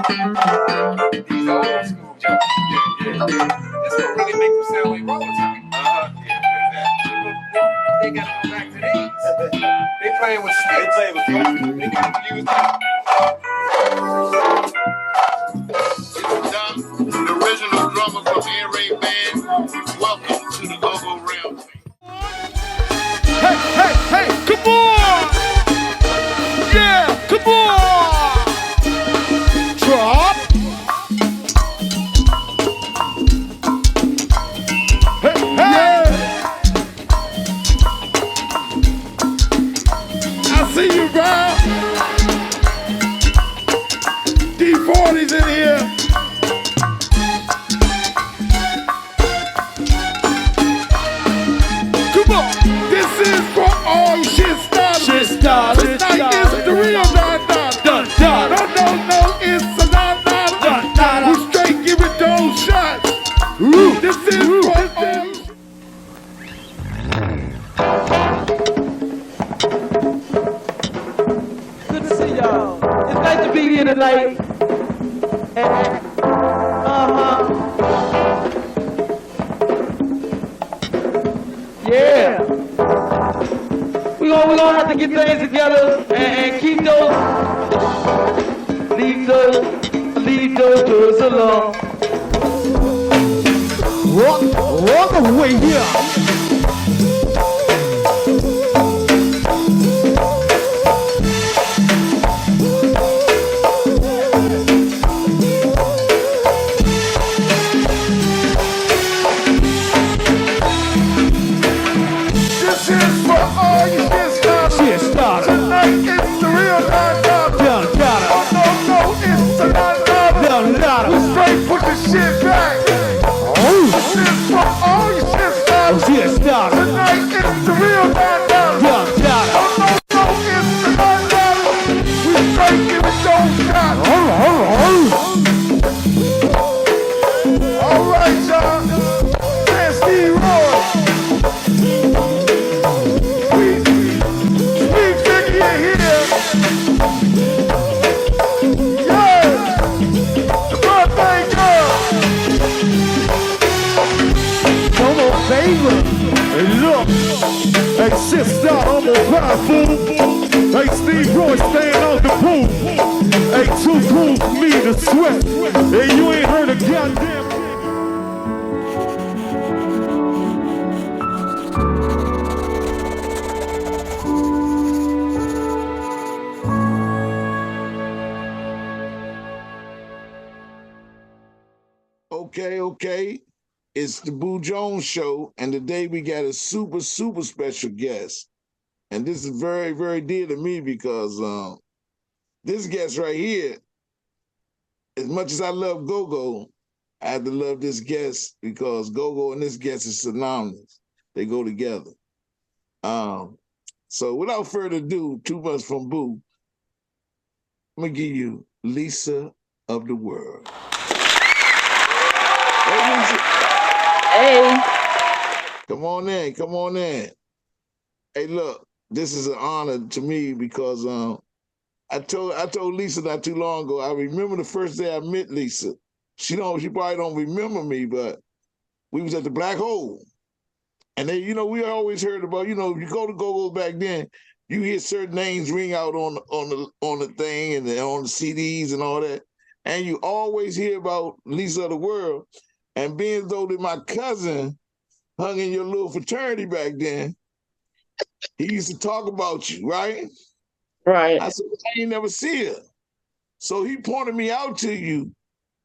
These old school jumps. Yeah. This will really make them sound like roller time. Yeah. They gotta go back to these. They playing with sticks. They playing with sticks. They gotta use that. The original drummer from Air Raid Band. Welcome to the Go-Go Realm. Hey, come on! Yeah, come on! Drop! Hey! I see you, bro! D40's in here! This is for all shit starters. Tonight is the real dun. No, it's a dun. We straight give it those shots. This is for all. Good to see y'all. It's nice to be here tonight. Yeah. We're gonna have to get things together and keep those, leave those doors alone. Walk away here. Shit back. This is for all you shit starters. Tonight it's the real dun. No, it's the dun. We straight give it those shots. All right, y'all. That's Steve Roy. Sweet Vicky in here. Yeah. The birthday girl. Favor. Hey, look. Hey, sister, I'm a powerful. Hey, Steve Roy, stand on the pool. Hey, too cool for me to sweat. Hey, you ain't heard a goddamn. Okay. It's the Boo Jones Show, and today we got a super special guest. And this is very, very dear to me because this guest right here, as much as I love Gogo, I have to love this guest because Gogo and this guest is synonymous. They go together. So without further ado, too much from Boo, I'm going to give you Lisa of the World. Hey, Lisa. Hey. Come on in. Hey, look, this is an honor to me because I told Lisa not too long ago, I remember the first day I met Lisa. She probably don't remember me, but we was at the Black Hole. And then, we always heard about, if you go to Gogo back then, you hear certain names ring out on the thing and on the CDs and all that. And you always hear about Lisa of the World. And being though that my cousin hung in your little fraternity back then, he used to talk about you, right? Right. I said, I ain't never see her. So he pointed me out to you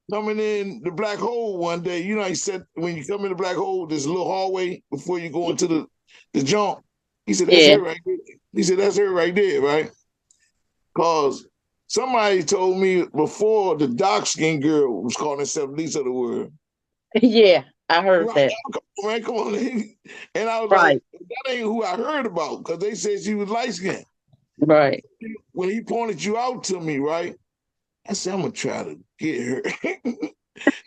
coming in the Black Hole one day. You know, he said, when you come in the Black Hole, there's a little hallway before you go into the jump. He said, that's her right there. He said, that's her right there, right? Because somebody told me before the dark-skinned girl was calling herself Lisa of the World. Yeah, I heard that. Come on. And I was like, that ain't who I heard about, because they said she was light-skinned. Right. When he pointed you out to me, right, I said, I'm going to try to get her.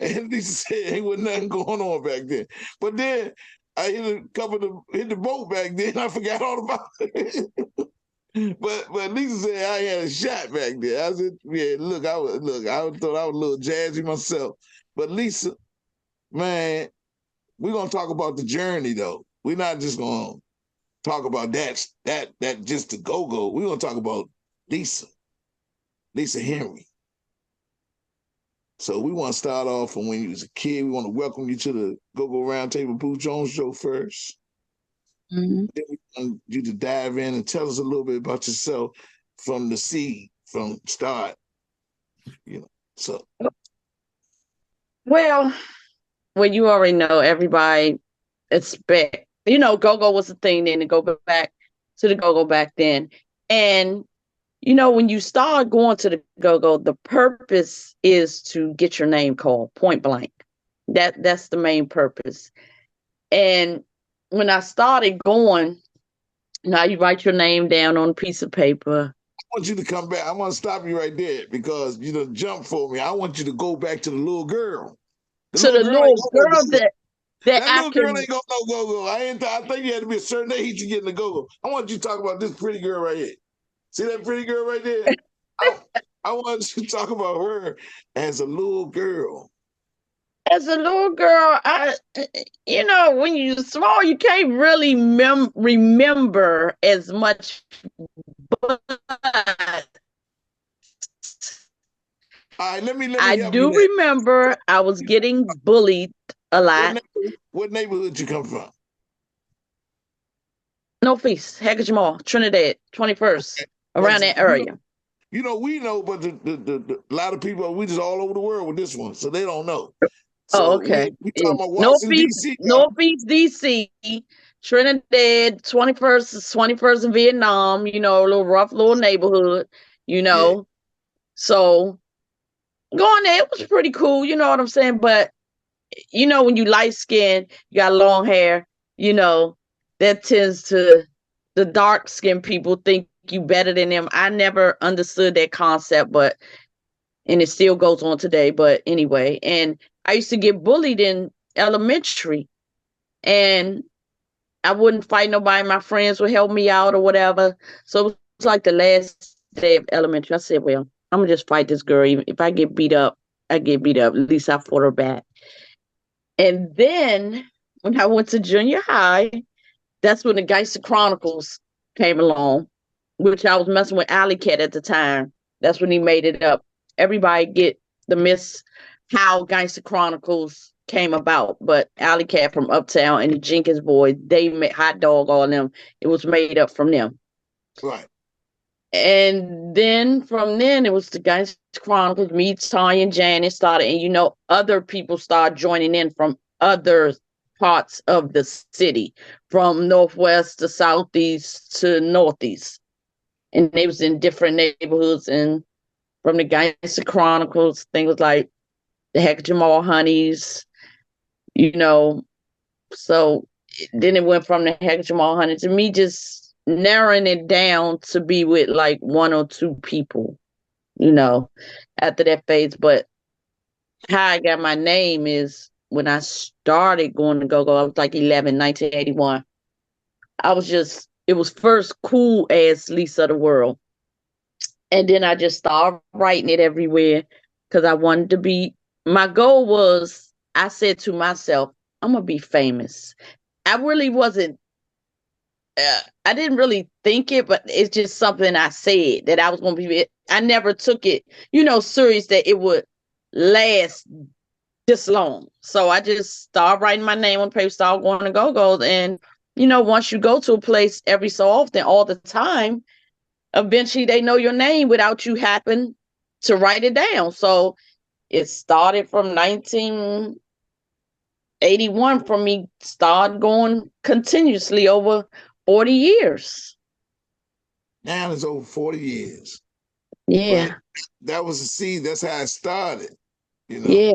And Lisa said, ain't wasn't nothing going on back then. But then I hit the boat back then. I forgot all about it. But Lisa said I had a shot back there. I said, yeah, look, I thought I was a little jazzy myself. But Lisa, man, we're gonna talk about the journey though. We're not just gonna talk about that just the go-go. We're gonna talk about Lisa Henry. So we want to start off from when you was a kid. We want to welcome you to the Go-Go Roundtable Boo Jones Show first. Mm-hmm. Then we want you to dive in and tell us a little bit about yourself from the seed, from start. So. Well, you already know, everybody expect, go-go was a thing then, to go back to the go-go back then. And, when you start going to the go-go, the purpose is to get your name called, point blank. That's the main purpose. And when I started going, now you write your name down on a piece of paper. I want you to come back. I want to stop you right there because you done jump for me. I want you to go back to the little girl. The little girl that little girl ain't gonna know go-go. I think you had to be a certain age to get in the go-go. I want you to talk about this pretty girl right here. See that pretty girl right there? I want you to talk about her as a little girl. As a little girl, when you're small, you can't really remember as much. But all right, let me I do remember I was getting bullied a lot. What neighborhood you come from? Northeast, Hackett Mall, Trinidad, 21st, okay. Around that area. We know, but the a lot of people, we just all over the world with this one, so they don't know. So okay. We talking about Washington, DC. Northeast, DC, Trinidad, 21st in Vietnam, a little rough little neighborhood, Yeah. So going there, it was pretty cool, you know what I'm saying? But, when you light skinned, you got long hair, that tends to, the dark skinned people think you better than them. I never understood that concept, and it still goes on today. But anyway, and I used to get bullied in elementary, and I wouldn't fight nobody. My friends would help me out or whatever. So it was like the last day of elementary. I said, well, I'm gonna just fight this girl. Even if I get beat up, I get beat up. At least I fought her back. And then when I went to junior high, that's when the Gangster Chronicles came along, which I was messing with Alley Cat at the time. That's when he made it up. Everybody get the miss how Gangster Chronicles came about, but Alley Cat from Uptown and the Jenkins Boys, they made Hot Dog, all of them. It was made up from them. Right. And then from then it was the Gangster Chronicles, me, Tanya, and Janet started, and other people started joining in from other parts of the city, from northwest to southeast to northeast. And they was in different neighborhoods, and from the Gangster Chronicles, things like the Heck Jamal Honeys, So then it went from the Heck Jamal Honeys to me just narrowing it down to be with like one or two people, after that phase. But how I got my name is when I started going to go-go, I was like 1981. It was first cool as Lisa of the World. And then I just started writing it everywhere because I wanted to be, my goal was, I said to myself, I'm going to be famous. I really wasn't, I didn't really think it, but it's just something I said that I was going to be, I never took it, serious that it would last this long. So I just started writing my name on paper, started going to go-go's. And, once you go to a place every so often, all the time, eventually they know your name without you happen to write it down. So it started from 1981 for me, started going continuously over 40 years. Now it's over 40 years. Yeah. But that was the seed. That's how it started. Yeah,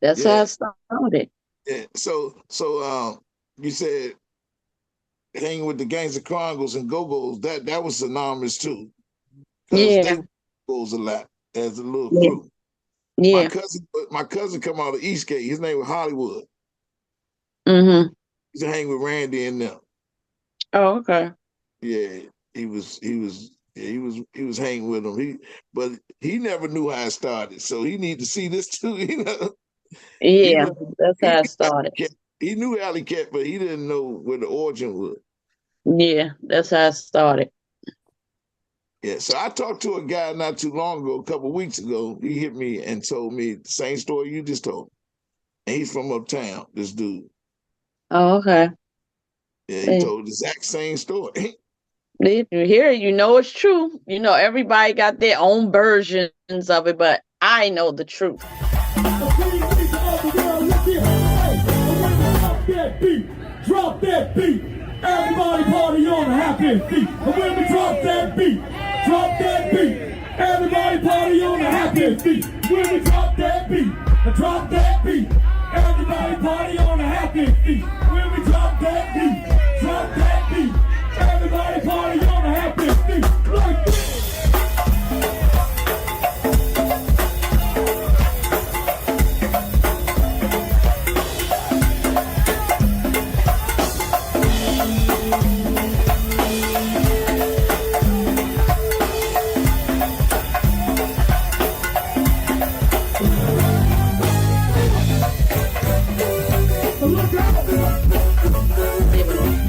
that's how it started. Yeah. So you said hanging with the Gangster Chronicles and Go-Go's, that was synonymous too. Yeah. They goes a lot as a little crew. Yeah. My cousin come out of Eastgate. His name was Hollywood. Mm-hmm. He used to hang with Randy and them. Oh, okay. Yeah. he was hanging with him. But he never knew how it started, so he need to see this too. Yeah, that's how it started. He knew Alley Cat, but he didn't know where the origin was. Yeah, that's how it started. Yeah, so I talked to a guy not too long ago, a couple of weeks ago. He hit me and told me the same story you just told. And he's from uptown, this dude. Oh, okay. Yeah, he told the exact same story. If you hear it, you know it's true. You know, everybody got their own versions of it, but I know the truth. Drop that beat. Everybody party on a happy beat. And when we drop that beat, everybody party on a happy beat. When we drop that beat, everybody party on a happy beat. When we drop that beat, everybody party on a happy beat. Like this.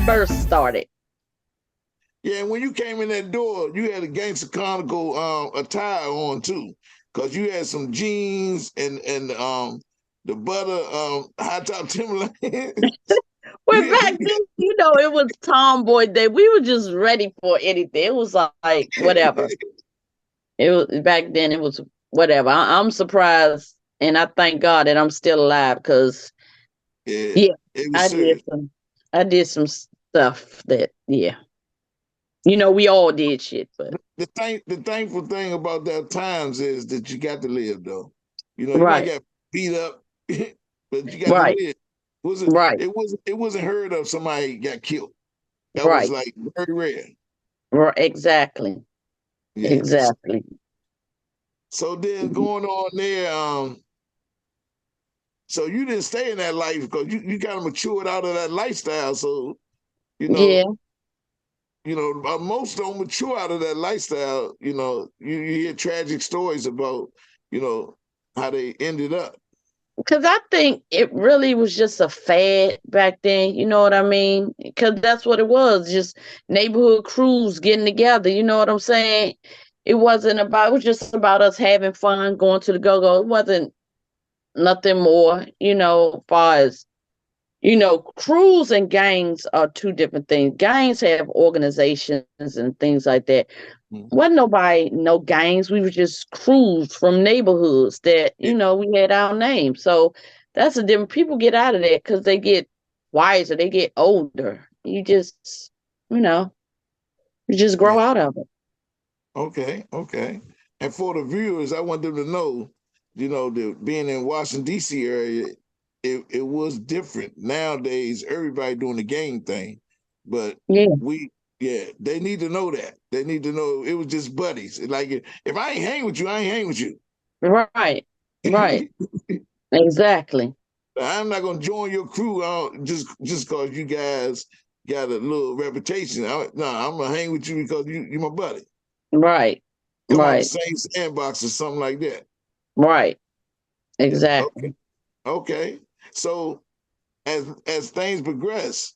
First started. Yeah, and when you came in that door, you had a Gangster Chronicle attire on too, because you had some jeans and the butter high top Timberland. Well, back then, you know, it was tomboy day. We were just ready for anything. It was like whatever. It was back then. It was whatever. I'm surprised, and I thank God that I'm still alive because yeah, I did some stuff that you know, we all did shit. But the thankful thing about that times is that you got to live though. You know, you right. might get beat up, but you got to live. It wasn't heard of somebody got killed. That was like very rare. Right, exactly. Yeah. Exactly. So then going on there, so you didn't stay in that life because you kind of matured out of that lifestyle. So, you know, most don't mature out of that lifestyle. You know, you hear tragic stories about, you know, how they ended up. Because I think it really was just a fad back then. You know what I mean? Because that's what it was. Just neighborhood crews getting together. You know what I'm saying? It was just about us having fun, going to the go-go. It wasn't nothing more, you know, as far as, you know, crews and gangs are two different things. Gangs have organizations and things like that. Wasn't no gangs. We were just crews from neighborhoods that, you know, we had our name. So that's a different. People get out of that because they get wiser, they get older. You just, you know, you just grow out of it. Okay. And for the viewers, I want them to know, you know, that being in Washington, D.C. area, it was different. Nowadays, everybody doing the gang thing. But they need to know that. They need to know it was just buddies. Like if I ain't hang with you, I ain't hang with you. Right. Exactly. I'm not gonna join your crew just because you guys got a little reputation. I'm gonna hang with you because you my buddy. Right. Come on the same sandbox or something like that. Right. Exactly. Okay. So as things progress,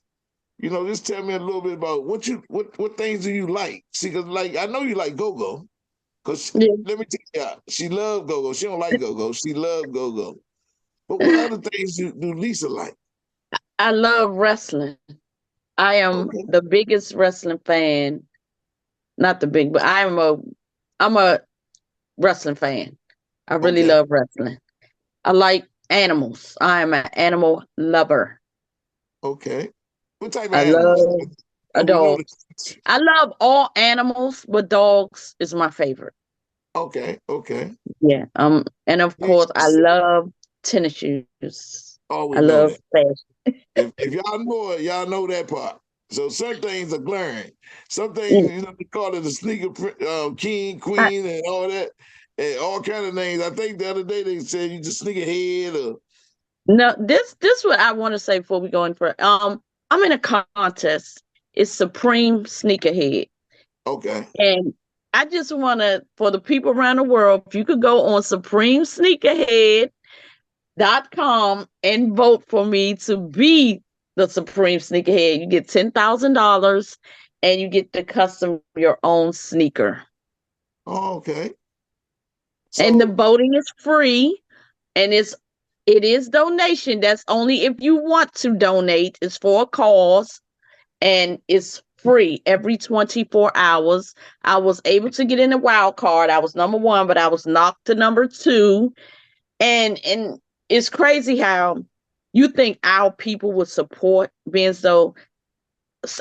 you know, just tell me a little bit about what things do you like? See, because like I know you like gogo, because let me tell you, she loved gogo. She don't like gogo. She loved gogo. But what other things do Lisa like? I love wrestling. I am the biggest wrestling fan. Not the big, but I'm a wrestling fan. I really love wrestling. I like animals. I am an animal lover. Okay. What type of animals? Dogs. I love all animals, but dogs is my favorite. Okay. Yeah. And of course I love tennis shoes. I love fashion. if y'all know it, y'all know that part. So some things are glaring. Some things, you know, they call it a sneaker king, queen, and all that, and all kind of names. I think the other day they said you just sneaker head or. No, this what I want to say before we go in for I'm in a contest. It's Supreme Sneakerhead. Okay. And I just want to, for the people around the world, if you could go on supremesneakerhead.com and vote for me to be the Supreme Sneakerhead. You get $10,000 and you get to custom your own sneaker. Oh, okay. And the So voting is free, and it is donation. That's only if you want to donate. It's for a cause, and it's free every 24 hours. I was able to get in a wild card. I was number 1, but I was knocked to number 2. And it's crazy how you think our people would support, being so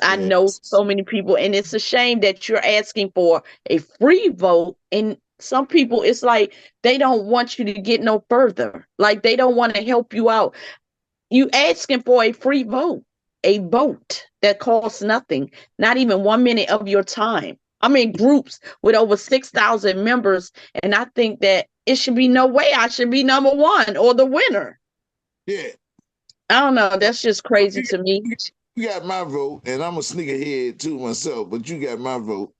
I know yes. so many people, and it's a shame that you're asking for a free vote. And some people, it's like they don't want you to get no further. Like they don't want to help you out. You asking for a free vote that costs nothing, not even 1 minute of your time. I'm in groups with over 6,000 members, and I think that it should be no way I should be number 1 or the winner. Yeah. I don't know. That's just crazy You to me. you got my vote, and I'm a sneakerhead too myself, but you got my vote.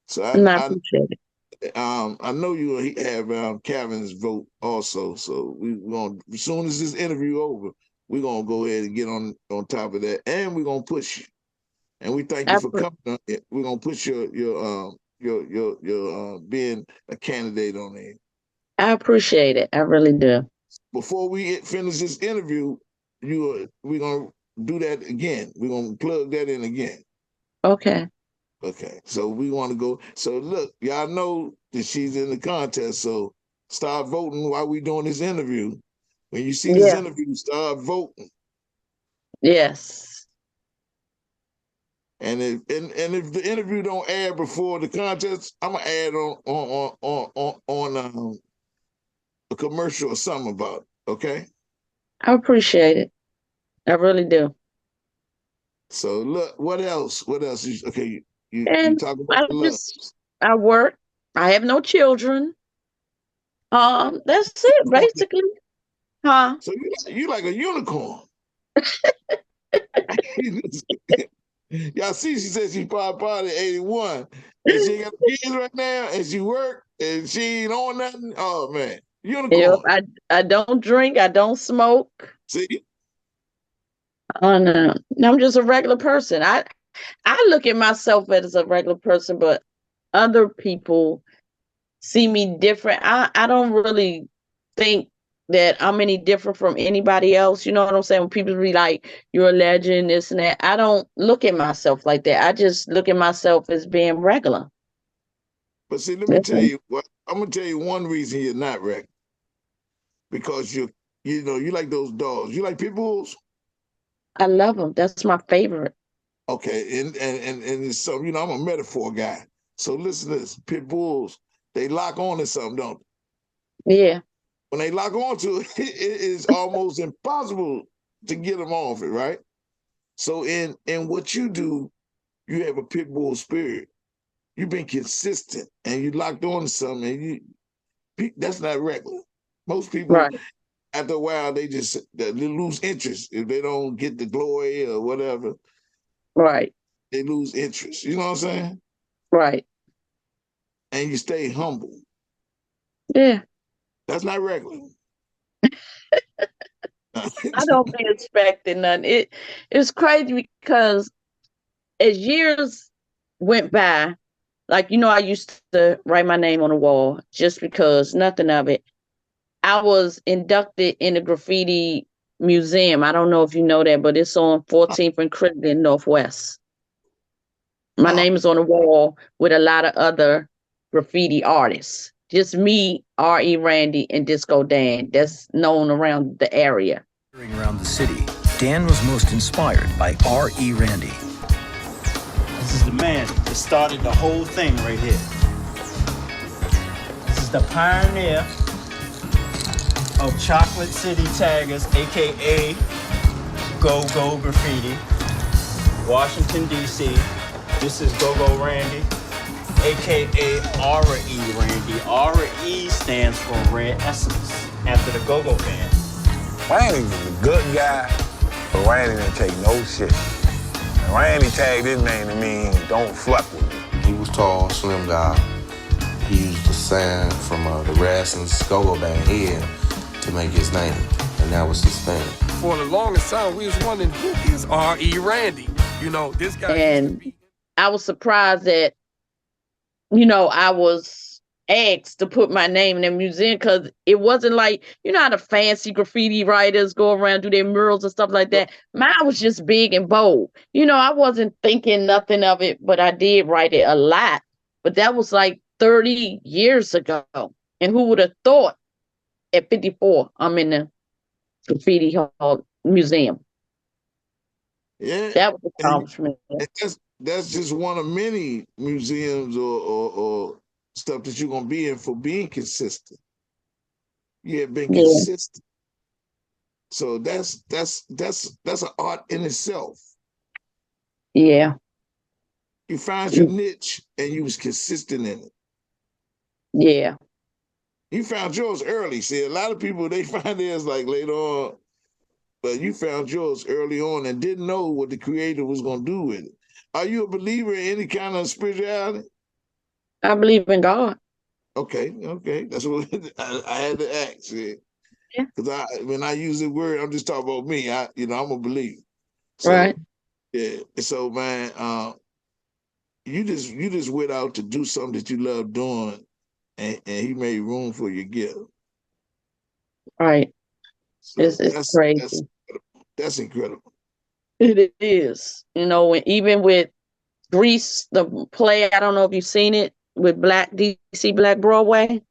So And I appreciate it. I know you have Kevin's vote also. So we're gonna, as soon as this interview over, we're gonna go ahead and get on top of that, and we're gonna push you. And we thank you for coming. We're gonna push your being a candidate on there. I appreciate it. I really do. Before we finish this interview, we're gonna do that again. We're gonna plug that in again. Okay. Okay. So we want to go. So look, y'all know that she's in the contest. So start voting while we doing this interview. When you see this interview, start voting. Yes. And if the interview don't air before the contest, I'm gonna add on a commercial or something about it. Okay. I appreciate it. I really do. So look, what else? What else? Okay, you talk about I love. I work. I have no children. That's it, basically. Huh? So you like a unicorn. Y'all see, she said she part at 81, and she ain't got kids right now, and she work, and she ain't on nothing. Oh man, unicorn. Yep, I don't drink. I don't smoke. See? Oh no, I'm just a regular person. I look at myself as a regular person, but other people see me different. I don't really think that I'm any different from anybody else. You know what I'm saying? When people be like, you're a legend, this and that. I don't look at myself like that. I just look at myself as being regular. But see, let me tell you what. I'm gonna tell you one reason you're not regular. Because you like those dogs. You like pit bulls? I love them. That's my favorite. Okay, and it's so I'm a metaphor guy. So listen to this: pit bulls, they lock on to something, don't they? Yeah. When they lock onto it, it is almost impossible to get them off it, right? So in what you do, you have a pit bull spirit. You've been consistent, and you locked on to something, and that's not regular. Most people, after a while, they lose interest if they don't get the glory or whatever. Right. They lose interest. You know what I'm saying? Right. And you stay humble. Yeah. That's not regular. I don't be expecting nothing. It's crazy because as years went by, like, I used to write my name on the wall just because, nothing of it. I was inducted in the Graffiti Museum. I don't know if you know that, but it's on 14th and Crittenden Northwest. My name is on the wall with a lot of other graffiti artists. Just me, R.E. Randy, and Disco Dan. That's known around the area. Around the city, Dan was most inspired by R.E. Randy. This is the man that started the whole thing right here. This is the pioneer of Chocolate City Taggers, aka Gogo Graffiti, Washington, D.C. This is Gogo Randy, aka R.E. Randy. R.E. stands for Red Essence, after the Gogo band. Randy was a good guy, but Randy didn't take no shit. And Randy tagged his name to mean don't fuck with me. He was tall, slim guy. He used the sound from the Rasson's go-go band Head to make his name, and that was his thing. For the longest time, we was wondering, who is R.E. Randy? You know, this guy. And I was surprised that, you know, I was asked to put my name in the museum, because it wasn't like, you know how the fancy graffiti writers go around, do their murals and stuff like that. Mine was just big and bold. You know, I wasn't thinking nothing of it, but I did write it a lot. But that was like 30 years ago. And who would have thought at 54, I'm in the Graffiti Hall Museum. Yeah. That was an accomplishment. That's just one of many museums or stuff that you're gonna be in for being consistent. You have been consistent. So that's an art in itself. Yeah. You found your niche and you was consistent in it. Yeah. You found yours early. See, a lot of people, they find theirs like later on, but you found yours early on and didn't know what the creator was going to do with it. Are you a believer in any kind of spirituality? I believe in God. Okay. That's what I had to ask. Yeah. Because when I use the word, I'm just talking about me. I'm a believer. So, right. Yeah. So, man, you just went out to do something that you love doing, and he made room for your gift. Right. So it's crazy. That's incredible. It is. You know, even with Grease, the play, I don't know if you've seen it, with Black DC, Black Broadway.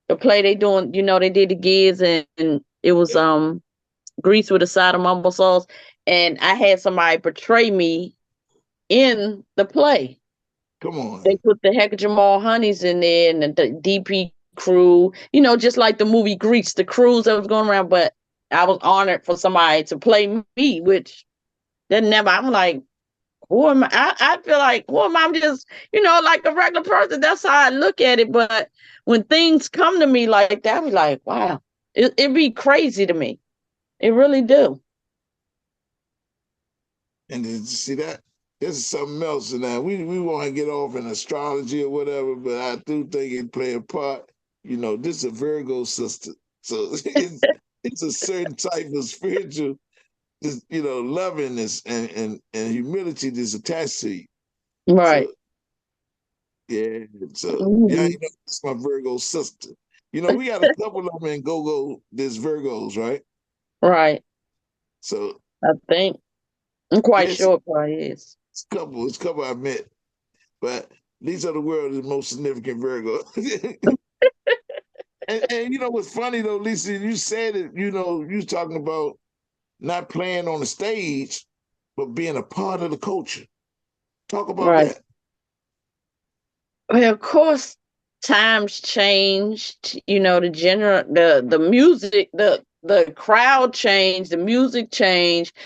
The play they doing, you know, they did the gigs, and it was Grease with a side of mumble sauce. And I had somebody portray me in the play. Come on. They put the Heck of Jamal Honeys in there and the DP crew, you know, just like the movie Grease, the crews that was going around. But I was honored for somebody to play me, which then never, I'm like, who am I? I feel like, who am I? I'm just, you know, like a regular person. That's how I look at it. But when things come to me like that, I be like, wow, it be crazy to me. It really do. And did you see that? This is something else. And we want to get off in astrology or whatever, but I do think it play a part. You know, this is a Virgo sister. So it's a certain type of spiritual, you know, lovingness and humility that's attached to you. Right. Yeah, yeah, you know, it's my Virgo sister. You know, we got a couple of them in Gogo, there's Virgos, right? Right. So I think, I'm quite sure it probably is. It's a couple I met, but these are the world's most significant Virgo. and you know what's funny though, Lisa, you said it, you know, you talking about not playing on the stage, but being a part of the culture. Talk about that. Well, of course, times changed. You know, the music, the crowd changed, the music changed,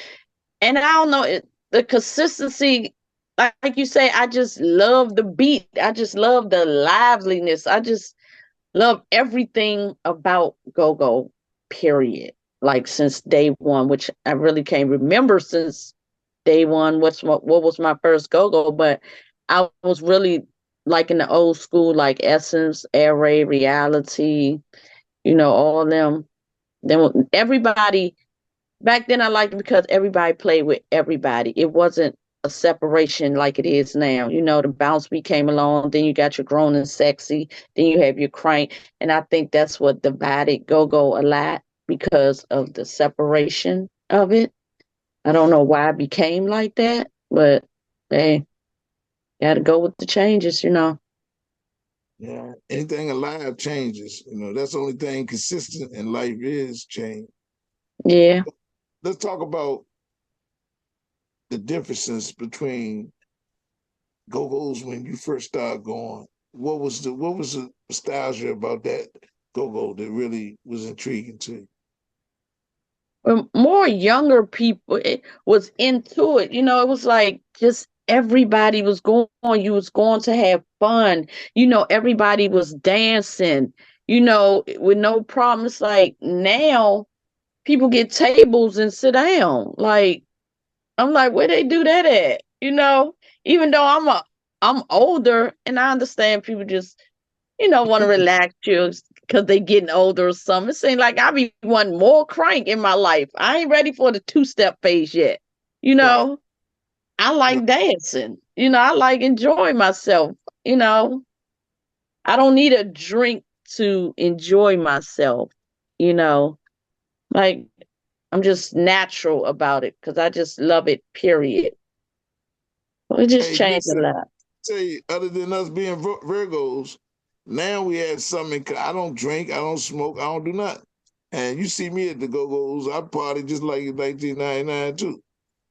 and I don't know the consistency. Like you say, I just love the beat. I just love the liveliness. I just love everything about go-go. Period. Like since day one, which I really can't remember since day one. What was my first go-go? But I was really like in the old school, like Essence, Air Ray, Reality, you know, all of them. Then everybody back then I liked it because everybody played with everybody. It wasn't a separation like it is now. You know, the bounce beat came along, then you got your grown and sexy, then you have your crank. And I think that's what divided go-go a lot because of the separation of it. I don't know why it became like that, but hey, got to go with the changes, you know. Yeah, anything alive changes. You know, that's the only thing consistent in life is change. Yeah. Let's talk about the differences between go-go's when you first started going. What was the nostalgia about that go-go that really was intriguing to you? Well, more younger people was into it. You know, it was like just everybody was going. You was going to have fun. You know, everybody was dancing. You know, with no problems. Like now, people get tables and sit down. Like I'm like, where they do that at? You know, even though I'm older, and I understand people just, want to relax you because they getting older or something. It seems like I be wanting more crank in my life. I ain't ready for the two-step phase yet. Right. I like dancing. I like enjoying myself. You know, I don't need a drink to enjoy myself. You know, like I'm just natural about it because I just love it, period. We just Hey, changed a listen, lot. tell you, other than us being Virgos, now we had something. I don't drink, I don't smoke, I don't do nothing. And you see me at the Go-Go's, I party just like in 1999 too.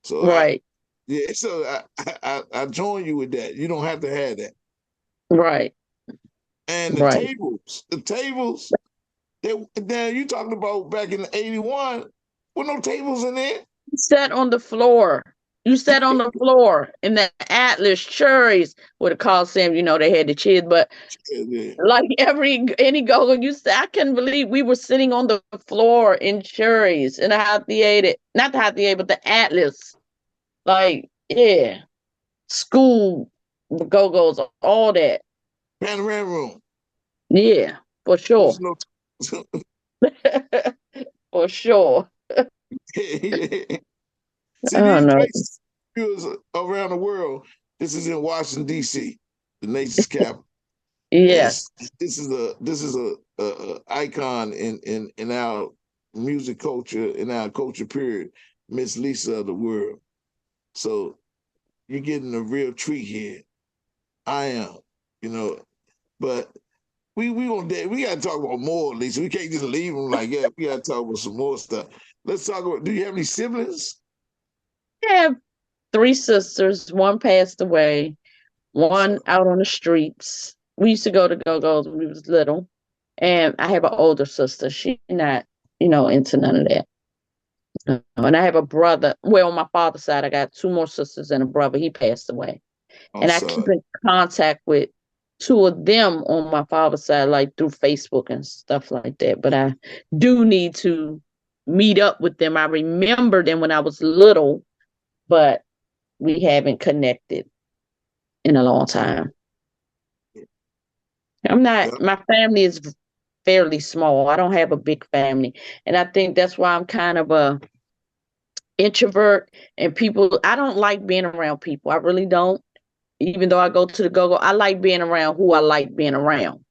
So Right, I join you with that. You don't have to have that. right, And right. the tables, now you talking about back in '81, with no tables in there. You sat on the floor. You sat on the floor in the Atlas Cherries with the Coliseum. They had the cheers, but Yeah. like any go-go, I couldn't believe we were sitting on the floor in Cherries in the high theater, not the high theater, but the Atlas. Like, yeah, school go-go's, all that. Panorama room. Yeah, for sure. There's no For sure. See, I don't these know. places around the world. This is in Washington, D.C., the nation's capital. Yes. Yes, this is a icon in our music culture, in our culture period, Miss Lisa of the world. So you're getting a real treat here. I am, but we gotta talk about more, Lisa. We can't just leave them like that. We gotta talk about some more stuff. Let's talk about. Do you have any siblings? I have 3 sisters. One passed away. One out on the streets. We used to go to go-go's when we was little. And I have an older sister. She not, into none of that. And I have a brother. Well, on my father's side, I got 2 more sisters and a brother. He passed away. I'm And I keep sorry. in contact with 2 of them on my father's side, like through Facebook and stuff like that. But I do need to meet up with them. I remember them when I was little, but we haven't connected in a long time. My family is fairly small. I don't have a big family. And I think that's why I'm kind of a introvert, and I don't like being around people. I really don't. Even though I go to the go-go, I like being around who I like being around.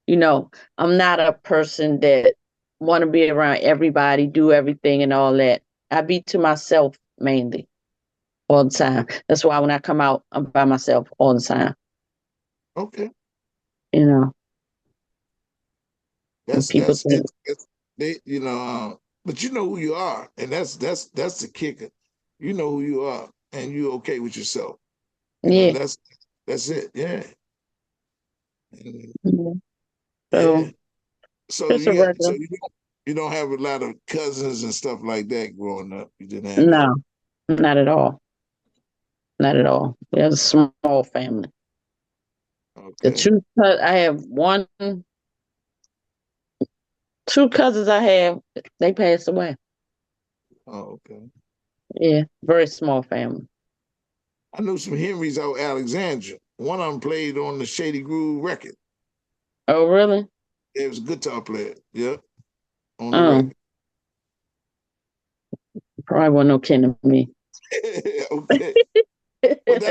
I'm not a person that want to be around everybody, do everything and all that. I be to myself mainly all the time. That's why when I come out, I'm by myself all the time. Okay. And people think, but you know who you are, and that's the kicker. You know who you are, and you're okay with yourself. yeah. That's it. Yeah. Yeah. Yeah. So it's a regular. You don't have a lot of cousins and stuff like that growing up. You didn't have No, not at all. Not at all. We have a small family. Okay. I have 2 cousins I have, they passed away. Oh, okay. Yeah, very small family. I knew some Henrys out Alexandria. One of them played on the Shady Groove record. Oh, really? It was a guitar player. Yeah. On the Oh, record. probably wasn't no kin to me. Okay. But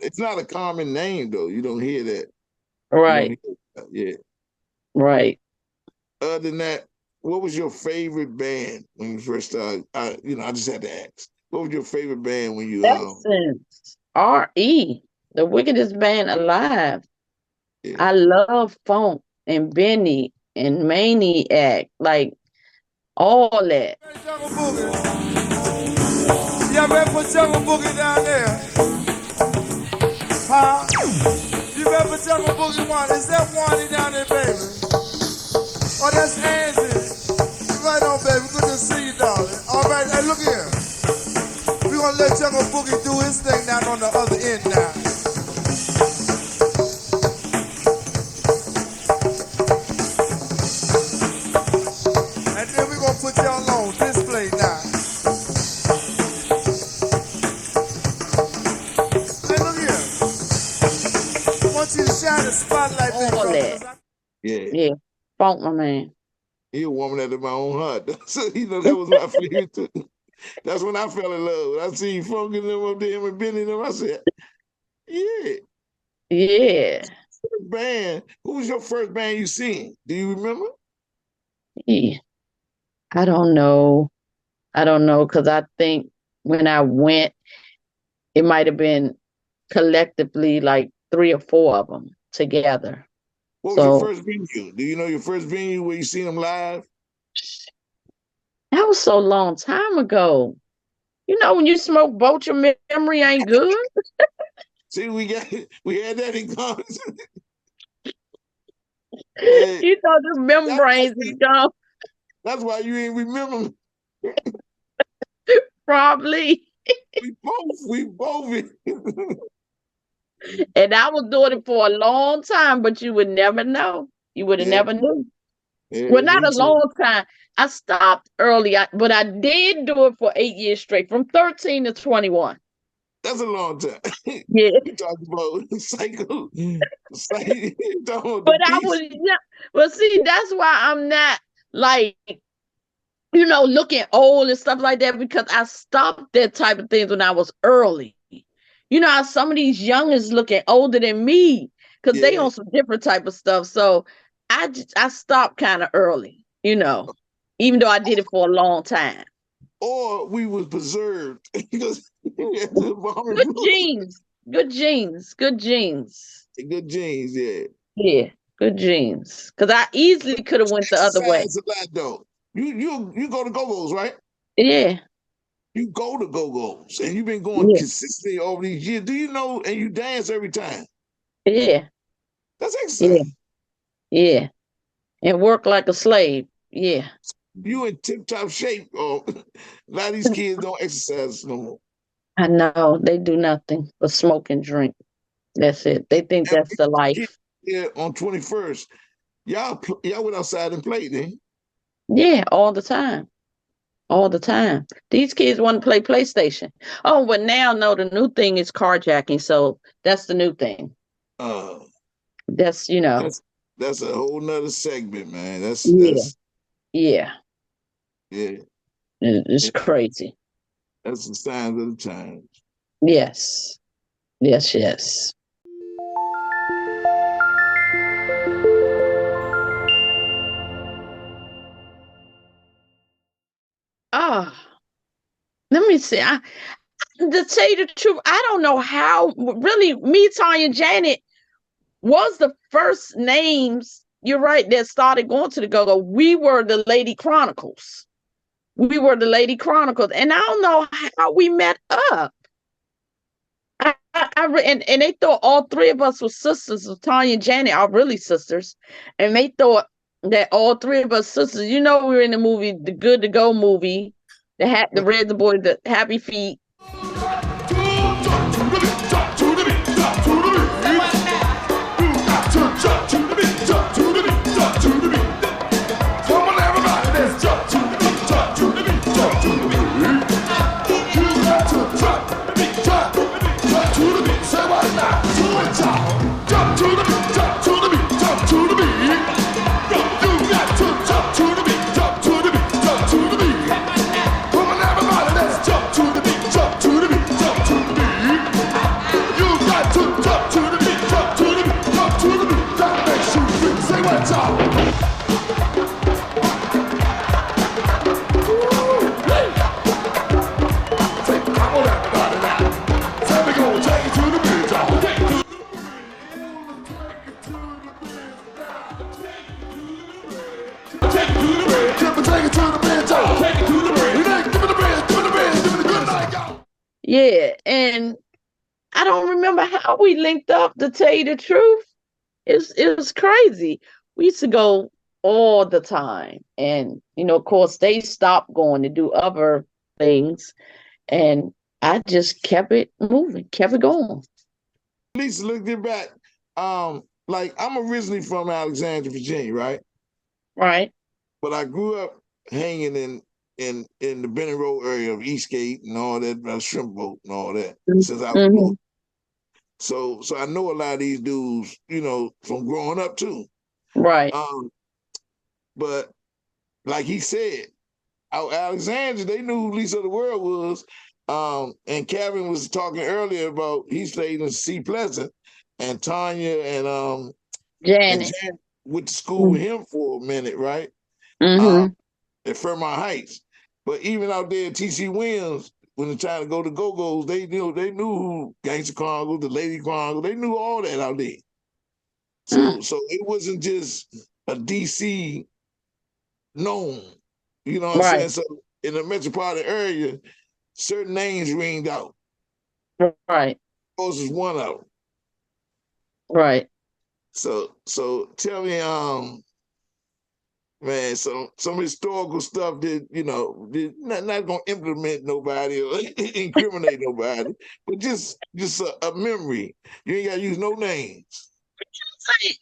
it's not a common name though. You don't hear that. Right. Yeah. Right. Other than that, what was your favorite band when you first started? I just had to ask. What was your favorite band when you Essence. R.E., the wickedest band alive. Yeah. I love Funk and Benny and Maniac, like all that. Jungle Boogie. Yeah, man, put Jungle Boogie down there. Huh? You remember Jungle Boogie one? Is that Wani down there, baby? Oh, that's Angie. Right on, baby. Good to see you, darling. All right, hey, look here. We're gonna let Jungle Boogie do his thing down on the other end now. And then we're gonna put y'all on display now. Hey, look here. funk, my man. You're a woman after my own heart. So, you know, that was my favorite too. That's when I fell in love. When I see you funking them up there and Benny them, I said, yeah. Yeah. Band. Who was your first band you seen? Do you remember? Yeah. I don't know. Because I think when I went, it might have been collectively like 3 or 4 of them together. What was your So first venue? Do you know your first venue where you seen them live? that was so long time ago. You know, when you smoke both, your memory ain't good. See, we had that in common. Hey, You know, the membranes is gone. that's why you ain't remember. Probably. We both. And I was doing it for a long time, but you would never know. You would have Yeah. never knew. Yeah, Well, not me a too. long time. I stopped early, but I did do it for 8 years straight, from 13 to 21. That's a long time. Yeah. You talking about psycho. Talking about But the I beast. was, yeah. Well, see, that's why I'm not like, you know, looking old and stuff like that, because I stopped that type of things when I was early. You know how some of these youngins looking older than me because they Yeah. on some different type of stuff. So I stopped kind of early, you know, even though I did it for a long time. Or we was preserved because Good genes, good genes, good genes. good genes, yeah. Yeah, good genes. Because I easily could have went the other way. Exercise a lot though. You go to go-go's, right? Yeah, You go to go-go's and you've been going yeah, consistently over these years. Do you know, and you dance every time? yeah, That's yeah, exercise. yeah. And work like a slave. Yeah. You in tip-top shape. Oh, a lot of these kids don't exercise no more. I know they do nothing but smoke and drink. That's it. They think And that's the kids life. here on 21st, y'all went outside and played, then. Yeah, all the time. All the time. These kids want to play PlayStation. Oh, but now no, the new thing is carjacking. So that's the new thing. Uh, That's, you know, that's a whole nother segment, man. yeah, yeah. Yeah, It's yeah, crazy. that's the signs of the times. Yes. Yes, yes. Ah, let me see. To tell you the truth, I don't know how really me, Tanya, and Janet was the first names, you're right, that started going to the go-go. We were the Lady Chronicles. We were the Lady Chronicles. And I don't know how we met up. And they thought all 3 of us were sisters. So Tanya and Janet are really sisters. And they thought that all 3 of us sisters, you know, we were in the movie, the Good to Go movie, the Red the Boy, the Happy Feet. Yeah, and I don't remember how we linked up, to tell you the truth. It was crazy. We used to go all the time. And, you know, of course, they stopped going to do other things. And I just kept it moving, kept it going. Lisa, look it back. Like I'm originally from Alexandria, Virginia, right? Right. But I grew up hanging in the Benning Road area of Eastgate and all that, shrimp boat and all that since I was little. So I know a lot of these dudes, you know, from growing up too. Right. But like he said, out Alexandria, they knew who Lisa of the World was. And Kevin was talking earlier about he stayed in C Pleasant, and Tanya and Janet. Jan went to school with him for a minute, right? Mm-hmm. At Fairmont Heights. But even out there at TC Williams, when they're trying to go to Go-Go's, they knew who Gangsta Chronicles, the Lady Chronicles, they knew all that out there. So it wasn't just a DC known. You know what I'm saying? So in the metropolitan area, certain names ringed out. Right. Those is one of them. Right. So tell me, man, some historical stuff that, you know, not gonna implement nobody or incriminate nobody, but just a memory. You ain't gotta use no names.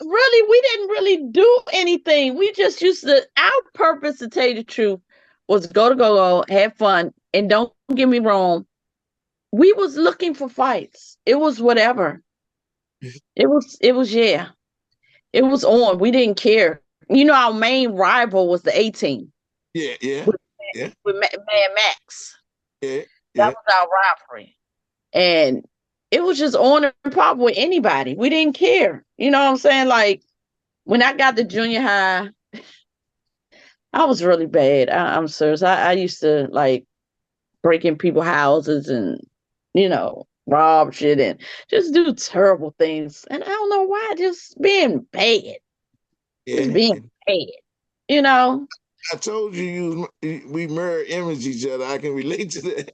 Really, we didn't really do anything. We just used to, our purpose, to tell you the truth, was go to go, have fun. And don't get me wrong, we was looking for fights. It was whatever. It was yeah. It was on. We didn't care. You know, our main rival was the 18. Yeah. With Mad Max. Yeah. That was our rivalry. And it was just on and pop with anybody. We didn't care. You know what I'm saying? Like, when I got to junior high, I was really bad. I'm serious. I used to, like, break in people's houses and, you know, rob shit and just do terrible things. And I don't know why, just being bad. Just being bad. You know? I told you we mirror image each other. I can relate to that.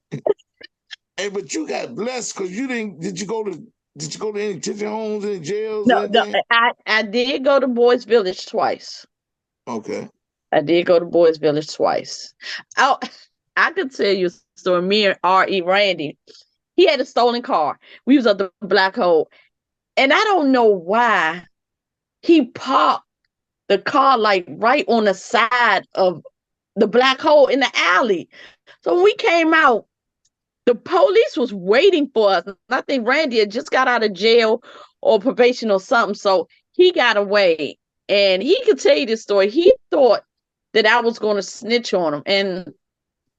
Hey, but you got blessed because you didn't. Did you go to any detention homes, any jails? No, I did go to Boys Village twice. Okay. I did go to Boys Village twice. I could tell you a story. Me and R.E. Randy, he had a stolen car. We was at the Black Hole. And I don't know why he parked the car like right on the side of the Black Hole in the alley. So when we came out, the police was waiting for us. I think Randy had just got out of jail or probation or something. So he got away. And he could tell you this story. He thought that I was going to snitch on him. And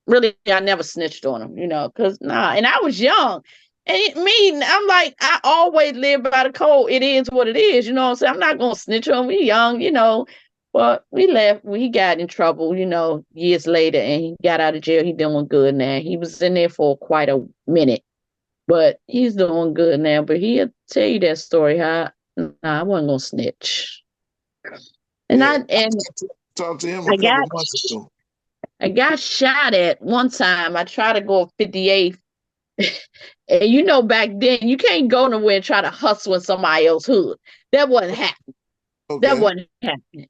really, I never snitched on him, you know, because and I was young. And I'm like, I always live by the code. It is what it is, you know what I'm saying? I'm not going to snitch on him. We young, you know. But we left. We got in trouble, you know, years later, and he got out of jail. He doing good now. He was in there for quite a minute, but he's doing good now. But he'll tell you that story. I wasn't going to snitch. And I talked to him a couple months ago. I got shot at one time. I tried to go 58th. And you know, back then, you can't go nowhere and try to hustle in somebody else's hood. That wasn't happening. Okay. That wasn't happening.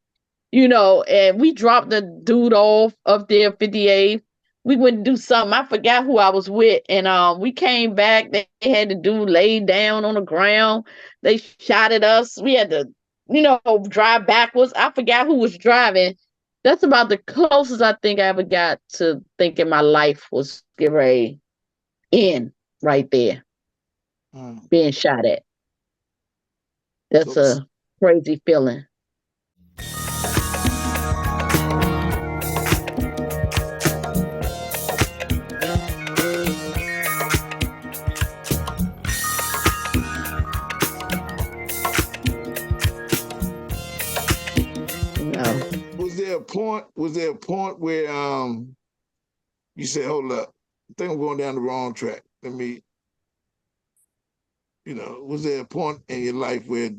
You know, and we dropped the dude off up there, 58th. We went to do something. I forgot who I was with. And we came back. They had the dude laid down on the ground. They shot at us. We had to, you know, drive backwards. I forgot who was driving. That's about the closest I think I ever got to thinking my life was get ready in right there. Being shot at. That's a crazy feeling. Was there a point where you said, hold up, I think I'm going down the wrong track. Let me, you know, was there a point in your life where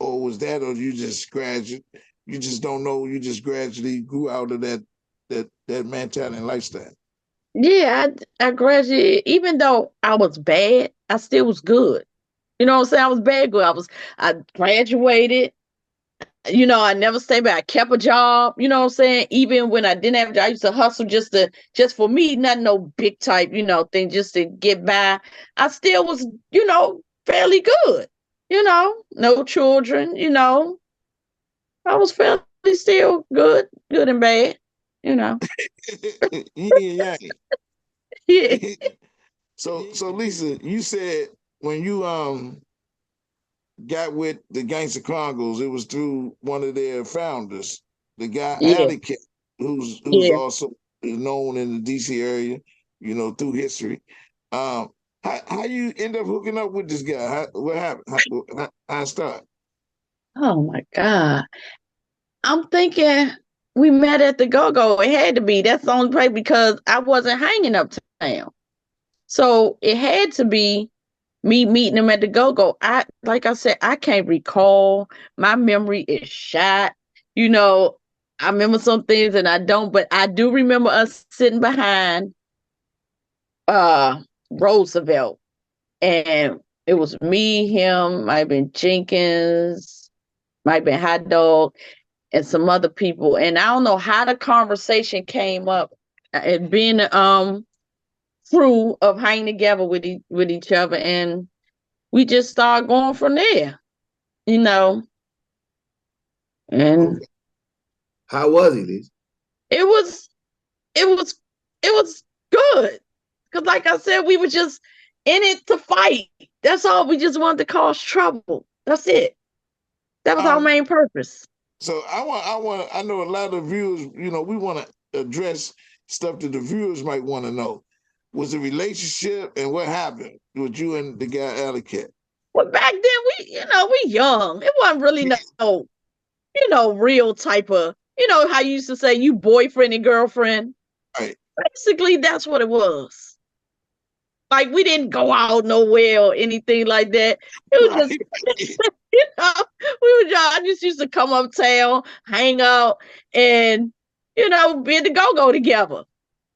or you just gradually, you just don't know, you just gradually grew out of that mentality and lifestyle? Yeah, I graduated. Even though I was bad, I still was good. You know what I'm saying? I was bad good. I graduated. You know, I never stayed back. I kept a job, you know what I'm saying? Even when I didn't have a job, I used to hustle just for me, not no big type, you know, thing, just to get by. I still was, you know, fairly good, you know, no children, you know. I was fairly still good and bad, you know. Yeah. Yeah. So Lisa, you said when you got with the Gangsta Chronicles, it was through one of their founders. the guy Yeah, Alley Cat, who's yeah. also known in the DC area, through history. How you end up hooking up with this guy? What happened? How it start? Oh my God. I'm thinking we met at the go-go. It had to be. That's the only place because I wasn't hanging uptown. So it had to be me meeting him at the go-go. Like I said, I can't recall. My memory is shot. You know, I remember some things and I don't, but I do remember us sitting behind Roosevelt. And it was me, him, might have been Jenkins, might have been Hot Dog, and some other people. And I don't know how the conversation came up and being crew of hanging together with each other, and we just started going from there, you know. And Okay. How was he, Lisa? it was it was it was good because, like I said, we were just in it to fight. That's all. We just wanted to cause trouble. That's it. That was our Um, main purpose. so I know a lot of viewers, we want to address stuff that the viewers might want to know. Was the relationship and what happened with you and the guy Alley Cat? Well, back then we young. It wasn't really real type of, how you used to say you boyfriend and girlfriend. Right. Basically, that's what it was. Like we didn't go out nowhere or anything like that. It was just, I just used to come uptown, hang out, and be at the go-go together.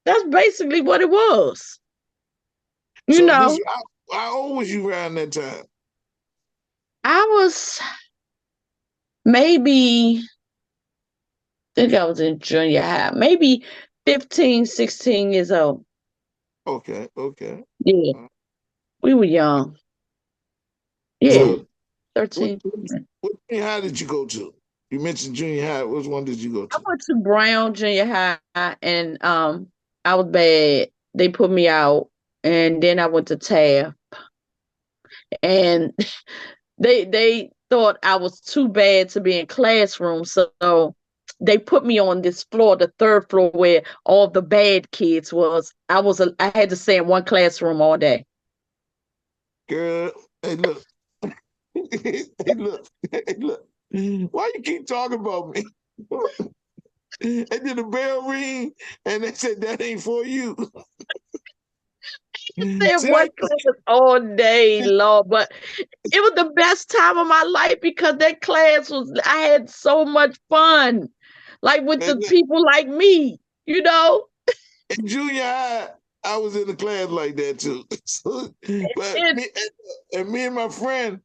That's basically what it was. So this, how old was you around that time? I was maybe, I think I was in junior high, maybe 15, 16 years old. Okay. Yeah, we were young. Yeah, So 13. what junior high did you go to? You mentioned junior high. Which one did you go I to? went to Brown Junior High, and I was bad. They put me out, and then I went to Taft, and they thought I was too bad to be in classrooms, so they put me on this floor, the third floor, where all the bad kids was. I had to stay in one classroom all day. Girl, hey look, hey look, hey look. Why you keep talking about me? And then the bell ring, and they said that ain't for you. Stay in See one that? class all day long, but it was the best time of my life because that class I had so much fun, like with the people like me, In junior high, I was in a class like that too. But me and my friend,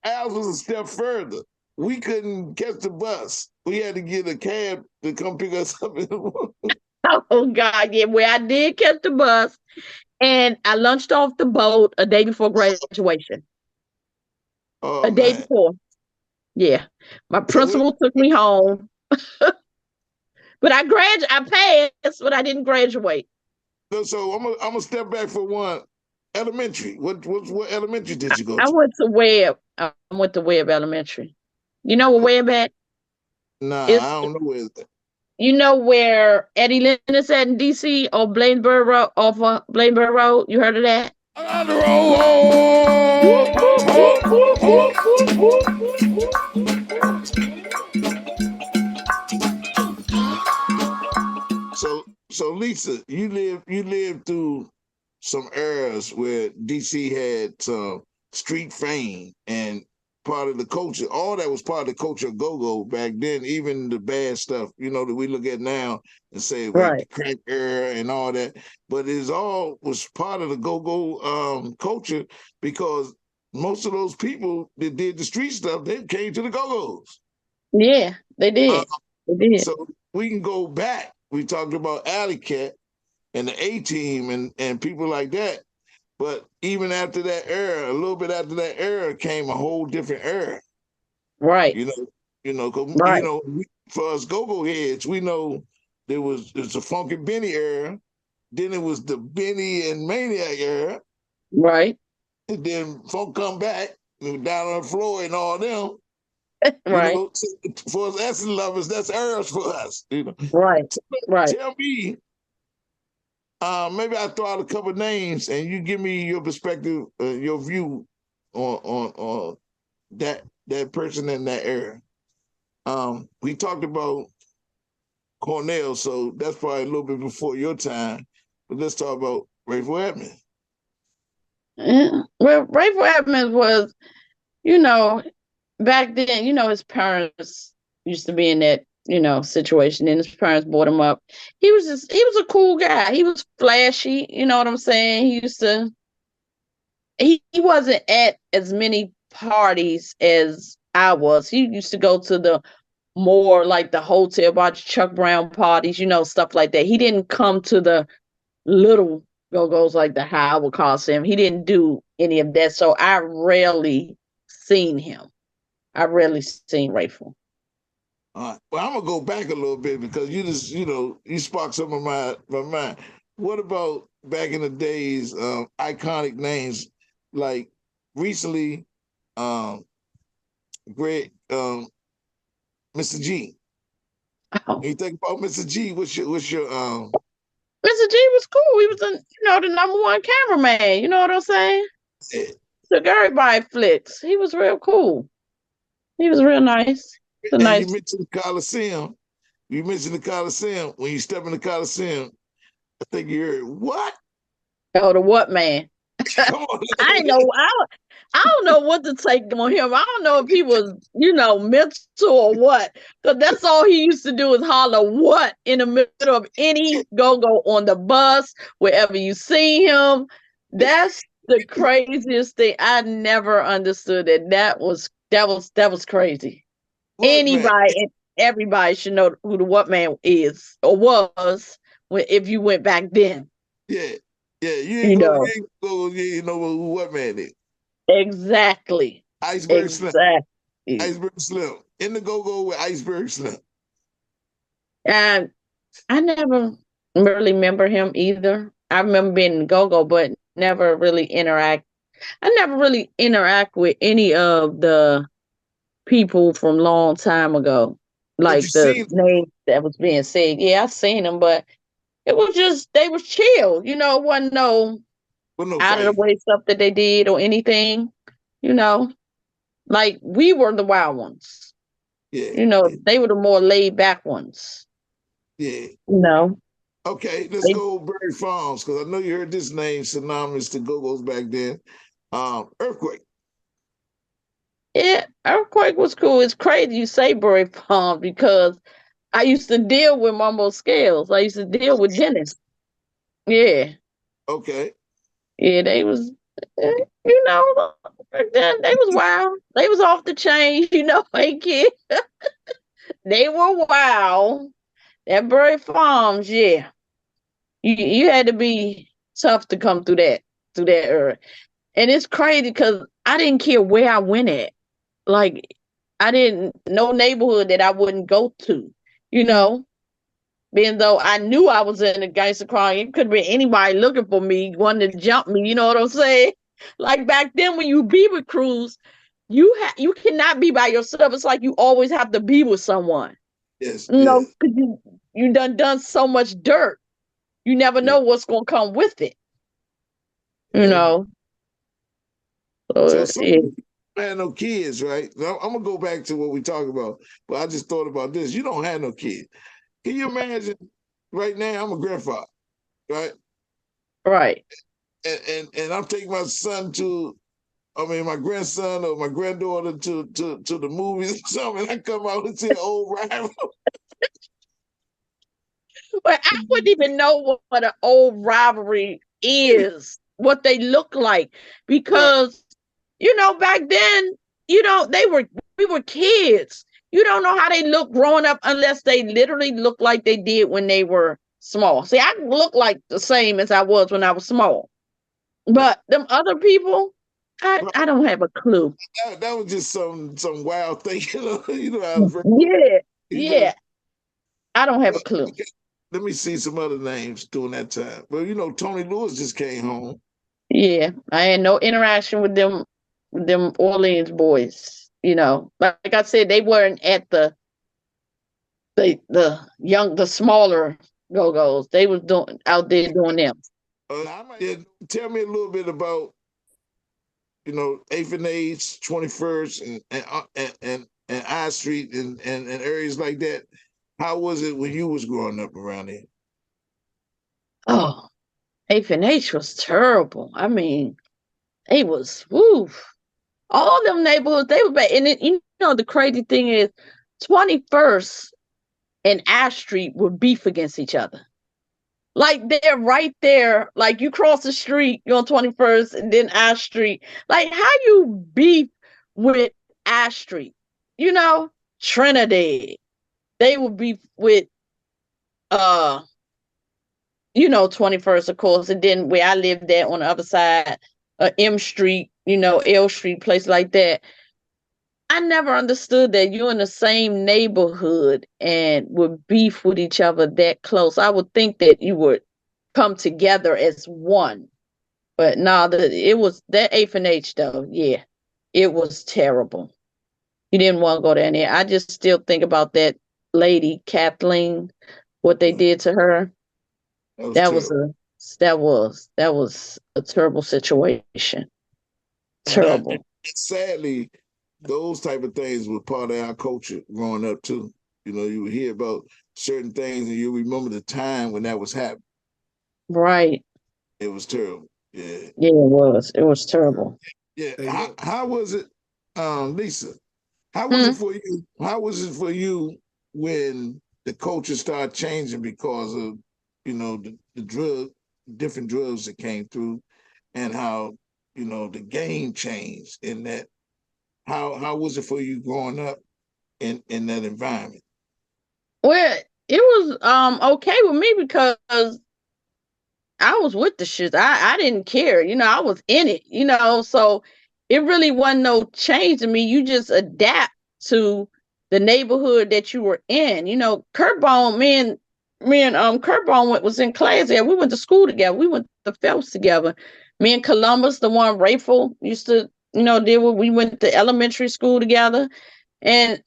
ours was a step further. We couldn't catch the bus. We had to get a cab to come pick us up in the morning. Oh God, yeah. Where I did catch the bus, and I lunched off the boat a day before graduation. Oh A day man. before, yeah. My So principal took me home, but I passed, but I didn't graduate. So I'm gonna step back for one. Elementary. What elementary did you go I to? went to Webb. I went to Webb Elementary. You know where Webb at? Nah, It's I don't know where it's at. You know where Eddie Lynn is at in DC or Bladensburg Road, off of Bladensburg Road? You heard of that? On the road. So Lisa, you lived through some eras where DC had some street fame and part of the culture. All that was part of the culture of go-go back then, even the bad stuff, that we look at now and say like the Right. crack era and all that. But it all was part of the go-go culture because most of those people that did the street stuff, they came to the go-go's. Yeah, they did. They did. So we can go back. We talked about Alley Cat and the A-Team and people like that. But even after that era, a little bit after that era came a whole different era. Right. Right. For us go-go heads, we know it's a Funky Benny era. Then it was the Benny and Maniac era. Right. And then Funk come back, down on the floor and all them. You Right. know, for us Essence lovers, that's Earth for us. You know, Right. Right. tell me. Maybe I throw out a couple names, and you give me your perspective, your view on that person in that era. We talked about Cornell, so that's probably a little bit before your time. But let's talk about Rayful Edmonds. Yeah. Well, Rayful Edmonds was, you know, back then, his parents used to be in that, situation, and his parents brought him up. He was a cool guy. He was flashy, you know what I'm saying? He wasn't at as many parties as I was. He used to go to the more like the hotel bar, Chuck Brown parties, stuff like that. He didn't come to the little go-go's like the how I would call him. He didn't do any of that. So I rarely seen him. I rarely seen Rayful. Well, I'm gonna go back a little bit because you just, you sparked some of my mind. What about back in the days, iconic names like recently, great, Mr. G. Oh. When you think about Mr. G, what's your Mr. G was cool. He was the number one cameraman. You know what I'm saying? Yeah. Took everybody flicks. He was real cool. He was real nice. You mentioned the Coliseum. You mentioned the Coliseum. When you step in the Coliseum, I think you heard what? Oh, the what man? Come on. I know. I don't know what to take on him. I don't know if he was, mental or what. Because that's all he used to do is holler what in the middle of any go-go on the bus, wherever you see him. That's the craziest thing. I never understood it. That was crazy. What Anybody man? and everybody should know who the what man is or was if you went back then. Yeah. You ain't go, you ain't know who what man is. Exactly. Iceberg Slim. Exactly. Iceberg Slim. In the go-go with Iceberg Slim. And I never really remember him either. I remember being in go-go, but never really interact. I never really interact with any of the people from long time ago. Like the name that was being said. Yeah, I seen them, but it was just, they was chill. It wasn't no out of the way stuff that they did or anything. Like we were the wild ones. Yeah. They were the more laid back ones. Yeah. Okay, let's go Berry Farms, because I know you heard this name synonymous to go-go's back then. Earthquake. Yeah, Earthquake was cool. It's crazy you say Berry Farms because I used to deal with Mumbo Scales. I used to deal with Dennis. Yeah. Okay. Yeah, they was, back then they was wild. They was off the chain, hey kid. They were wild. That Berry Farms, yeah. You had to be tough to come through that era. And it's crazy because I didn't care where I went at. Like, no neighborhood that I wouldn't go to, being though I knew I was in a gangster crime. It could be anybody looking for me, wanting to jump me, you know what I'm saying? Like back then when you be with crews, you cannot be by yourself. It's like you always have to be with someone. Yes. Because you done so much dirt. You never know what's gonna come with it. So some had no kids, right? I'm gonna go back to what we talked about, but I just thought about this. You don't have no kids. Can you imagine? Right now, I'm a grandfather, right? Right. And I'm taking my son my grandson or my granddaughter to the movies or something. I come out and see an old rival. But I wouldn't even know what an old rivalry is, what they look like, because back then, we were kids. You don't know how they look growing up unless they literally look like they did when they were small. See, I look like the same as I was when I was small, but them other people, I don't have a clue. That was just some wild thing, Yeah. I don't have a clue. Okay. Let me see some other names during that time. Well, Tony Lewis just came home. Yeah, I had no interaction with them Orleans boys. Like I said, they weren't at the smaller go-go's. They was doing out there doing them. Tell me a little bit about 8th and H, 21st, and I Street and areas like that. How was it when you was growing up around there? Oh, 8th and H was terrible. I mean, it was all them neighborhoods, they were bad. And the crazy thing is 21st and Ash Street would beef against each other. Like they're right there. Like you cross the street, you're on 21st and then Ash Street. Like how you beef with Ash Street? Trinidad. They would beef with 21st, of course, and then where I lived at on the other side, M Street, L Street, place like that. I never understood that you're in the same neighborhood and would beef with each other that close. I would think that you would come together as one. But no, it was that 8th and H though. Yeah, it was terrible. You didn't want to go down there. I just still think about that lady, Kathleen, what they did to her. That was a terrible situation. Terrible. Sadly, those type of things were part of our culture growing up too. You would hear about certain things and you remember the time when that was happening. Right. It was terrible. Yeah. Yeah, it was. It was terrible. Yeah. How was it, Lisa? How was it for you? How was it for you when the culture started changing because of the different drugs that came through, and how the game changed in that? How was it for you growing up in that environment? Well, it was okay with me because I was with the shit. I didn't care. I was in it, so it really wasn't no change to me. You just adapt to the neighborhood that you were in. Kurt Bone, me and Kurt Bone was in class there. We went to school together. We went to Phelps together. Me and Columbus, the one Rayful used to, deal with, we went to elementary school together. And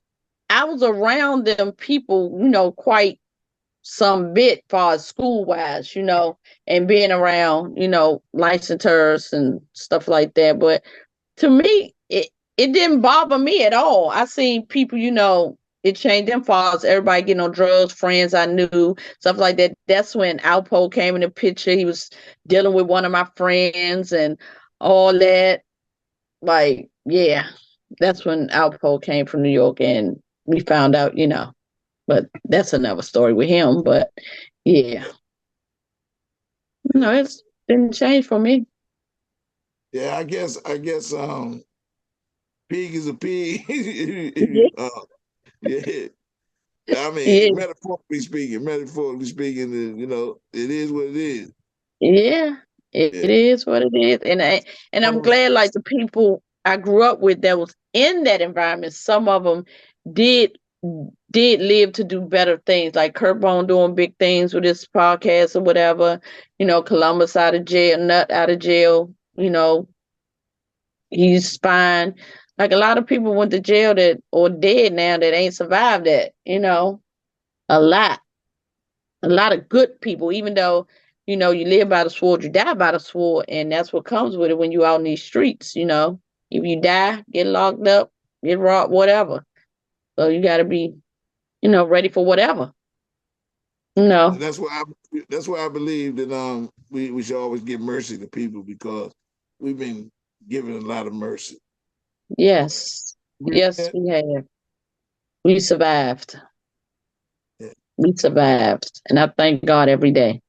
I was around them people, quite some bit far as school wise, and being around, licensors and stuff like that. But to me, it didn't bother me at all. I seen people, it changed them far as everybody getting on drugs, friends I knew, stuff like that. That's when Alpo came in the picture. He was dealing with one of my friends and all that. Like, yeah, that's when Alpo came from New York and we found out, but that's another story with him. But yeah, it didn't change for me. Yeah, I guess pig is a pig. Yeah. I mean, metaphorically speaking, it is what it is. Yeah, it is what it is. And I'm glad like the people I grew up with that was in that environment, some of them did live to do better things, like Kurt Bone doing big things with his podcast or whatever, Columbus out of jail, Nut out of jail, he's fine. Like a lot of people went to jail that or dead now that ain't survived that, a lot of good people, even though, you live by the sword, you die by the sword. And that's what comes with it when you out in these streets, if you die, get locked up, get robbed, whatever. So you got to be, ready for whatever. That's why I believe that we should always give mercy to people, because we've been given a lot of mercy. Yes. Yes, we have. We survived. Yeah. We survived. And I thank God every day.